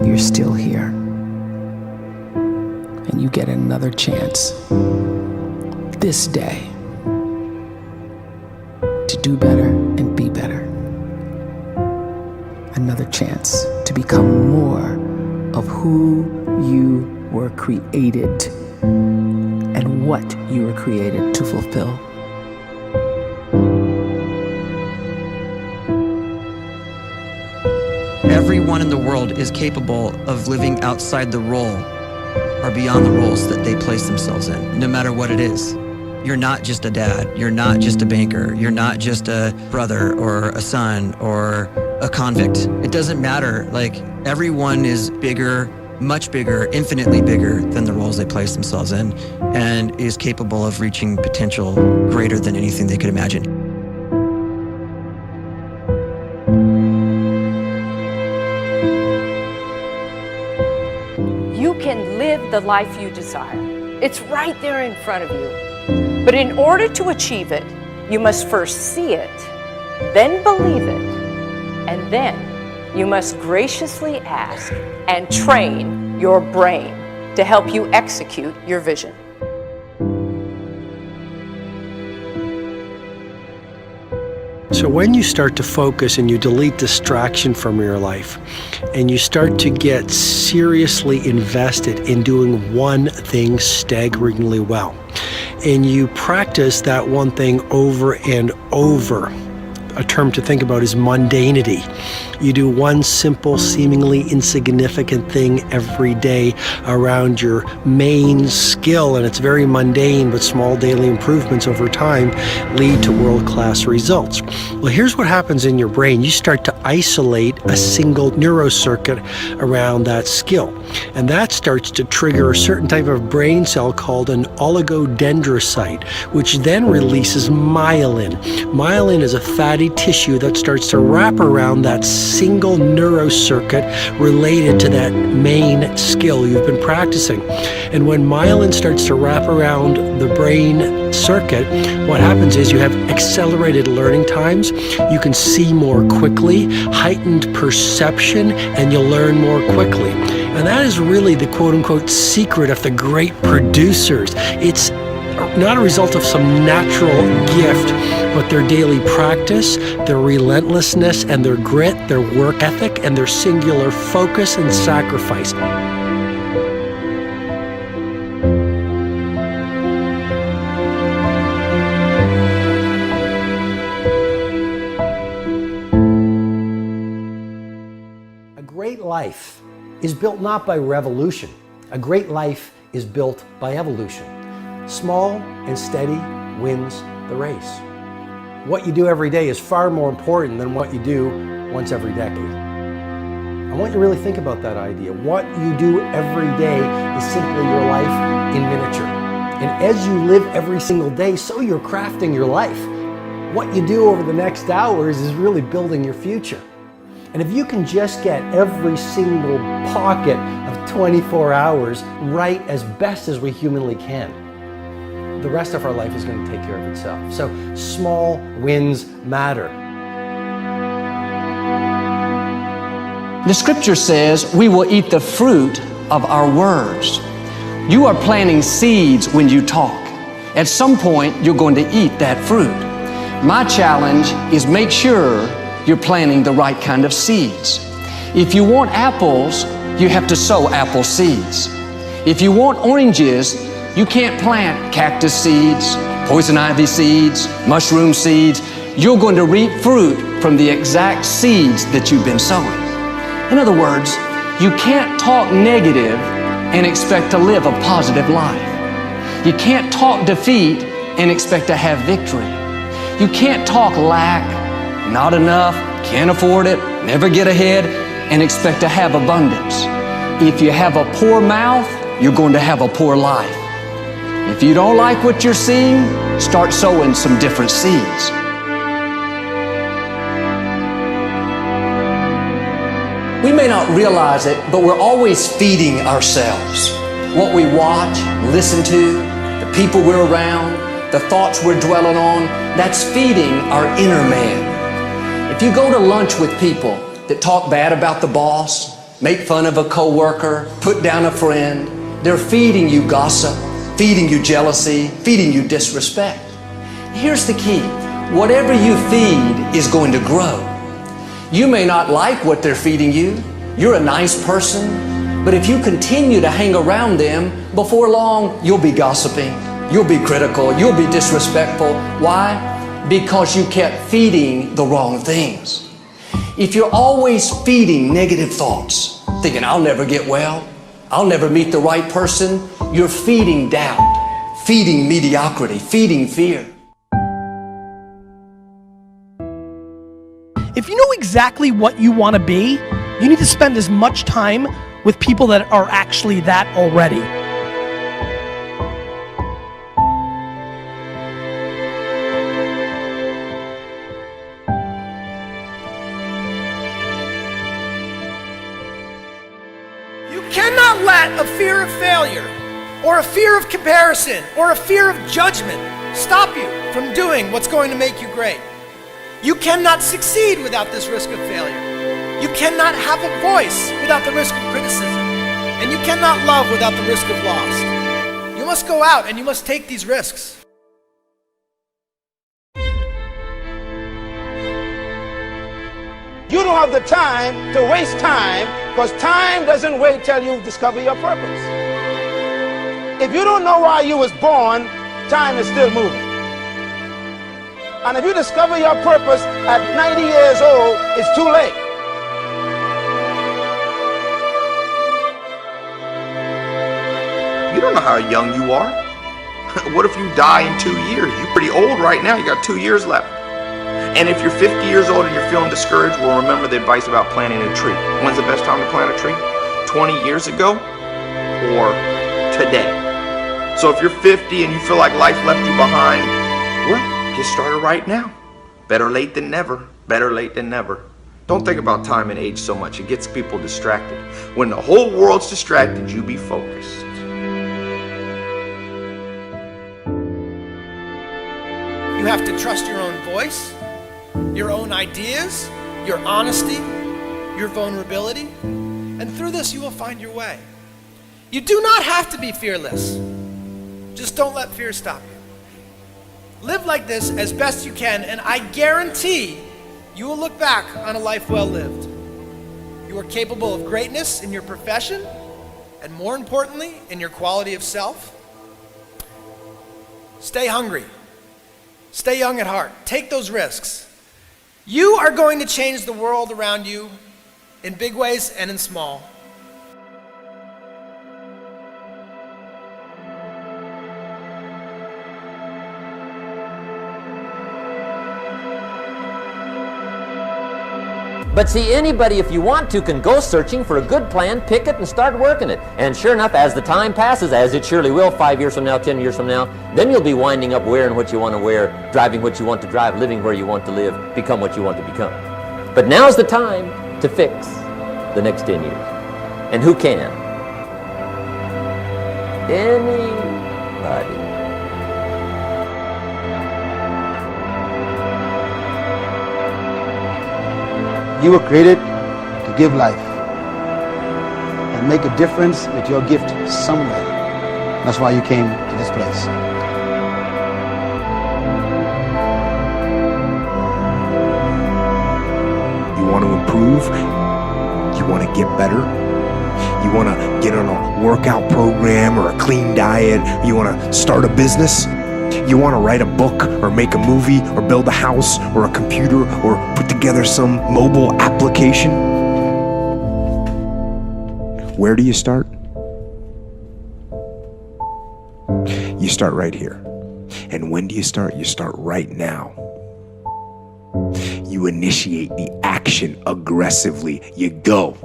you're still here. And you get another chance this day to do better and be better. Another chance to become more of who you were created and what you were created to fulfill. Everyone in the world is capable of living outside the role or beyond the roles that they place themselves in, no matter what it is. You're not just a dad, you're not just a banker, you're not just a brother or a son or a convict. It doesn't matter. Like, everyone is bigger, much bigger, infinitely bigger than the roles they place themselves in, and is capable of reaching potential greater than anything they could imagine. You can live the life you desire. It's right there in front of you. But in order to achieve it, you must first see it, then believe it, and then you must graciously ask and train your brain to help you execute your vision. So when you start to focus and you delete distraction from your life, and you start to get seriously invested in doing one thing staggeringly well, and you practice that one thing over and over, a term to think about is mundanity. You do one simple, seemingly insignificant thing every day around your main skill, and it's very mundane, but small daily improvements over time lead to world-class results. Well, here's what happens in your brain. You start to isolate a single neurocircuit around that skill, and that starts to trigger a certain type of brain cell called an oligodendrocyte, which then releases myelin. Myelin is a fatty tissue that starts to wrap around that single neurocircuit related to that main skill you've been practicing. And when myelin starts to wrap around the brain circuit, what happens is you have accelerated learning times, you can see more quickly, heightened perception, and you'll learn more quickly. And that is really the quote-unquote secret of the great producers. It's not a result of some natural gift, but their daily practice, their relentlessness and their grit, their work ethic, and their singular focus and sacrifice. A great life is built not by revolution. A great life is built by evolution. Small and steady wins the race. What you do every day is far more important than what you do once every decade. I want you to really think about that idea. What you do every day is simply your life in miniature. And as you live every single day, so you're crafting your life. What you do over the next hours is really building your future. And if you can just get every single pocket of 24 hours right as best as we humanly can, the rest of our life is going to take care of itself. So small wins matter. The scripture says we will eat the fruit of our words. You are planting seeds when you talk. At some point, you're going to eat that fruit. My challenge is make sure you're planting the right kind of seeds. If you want apples, you have to sow apple seeds. If you want oranges, you can't plant cactus seeds, poison ivy seeds, mushroom seeds. You're going to reap fruit from the exact seeds that you've been sowing. In other words, you can't talk negative and expect to live a positive life. You can't talk defeat and expect to have victory. You can't talk lack, not enough, can't afford it, never get ahead, and expect to have abundance. If you have a poor mouth, you're going to have a poor life. If you don't like what you're seeing, start sowing some different seeds. We may not realize it, but we're always feeding ourselves. What we watch, listen to, the people we're around, the thoughts we're dwelling on, that's feeding our inner man. If you go to lunch with people that talk bad about the boss, make fun of a coworker, put down a friend. They're feeding you gossip, feeding you jealousy, feeding you disrespect. Here's the key. Whatever you feed is going to grow. You may not like what they're feeding you. You're a nice person, but if you continue to hang around them, before long, you'll be gossiping, you'll be critical, you'll be disrespectful. Why? Because you kept feeding the wrong things. If you're always feeding negative thoughts, thinking, I'll never get well, I'll never meet the right person, you're feeding doubt, feeding mediocrity, feeding fear. If you know exactly what you want to be, you need to spend as much time with people that are actually that already. You cannot let a fear of failure, or a fear of comparison, or a fear of judgment stop you from doing what's going to make you great. You cannot succeed without this risk of failure. You cannot have a voice without the risk of criticism. And you cannot love without the risk of loss. You must go out and you must take these risks. You don't have the time to waste time, because time doesn't wait till you discover your purpose. If you don't know why you was born, time is still moving. And if you discover your purpose at 90 years old, it's too late. You don't know how young you are. What if you die in 2 years? You're pretty old right now. You got 2 years left. And if you're 50 years old and you're feeling discouraged, well, remember the advice about planting a tree. When's the best time to plant a tree? 20 years ago or today? So if you're 50 and you feel like life left you behind, well, get started right now. Better late than never. Better late than never. Don't think about time and age so much. It gets people distracted. When the whole world's distracted, you be focused. You have to trust your own voice, your own ideas, your honesty, your vulnerability, and through this you will find your way. You do not have to be fearless. Just don't let fear stop you. Live like this as best you can, and I guarantee you will look back on a life well lived. You are capable of greatness in your profession, and more importantly, in your quality of self. Stay hungry. Stay young at heart. Take those risks. You are going to change the world around you in big ways and in small. But see, anybody, if you want to, can go searching for a good plan, pick it, and start working it. And sure enough, as the time passes, as it surely will 5 years from now, 10 years from now, then you'll be winding up wearing what you want to wear, driving what you want to drive, living where you want to live, become what you want to become. But now's the time to fix the next 10 years. And who can? Anybody. You were created to give life and make a difference with your gift somewhere. That's why you came to this place. You want to improve? You want to get better? You want to get on a workout program or a clean diet? You want to start a business? You want to write a book or make a movie or build a house or a computer or put together some mobile application? Where do you start? You start right here. And when do you start? You start right now. You initiate the action aggressively. You go.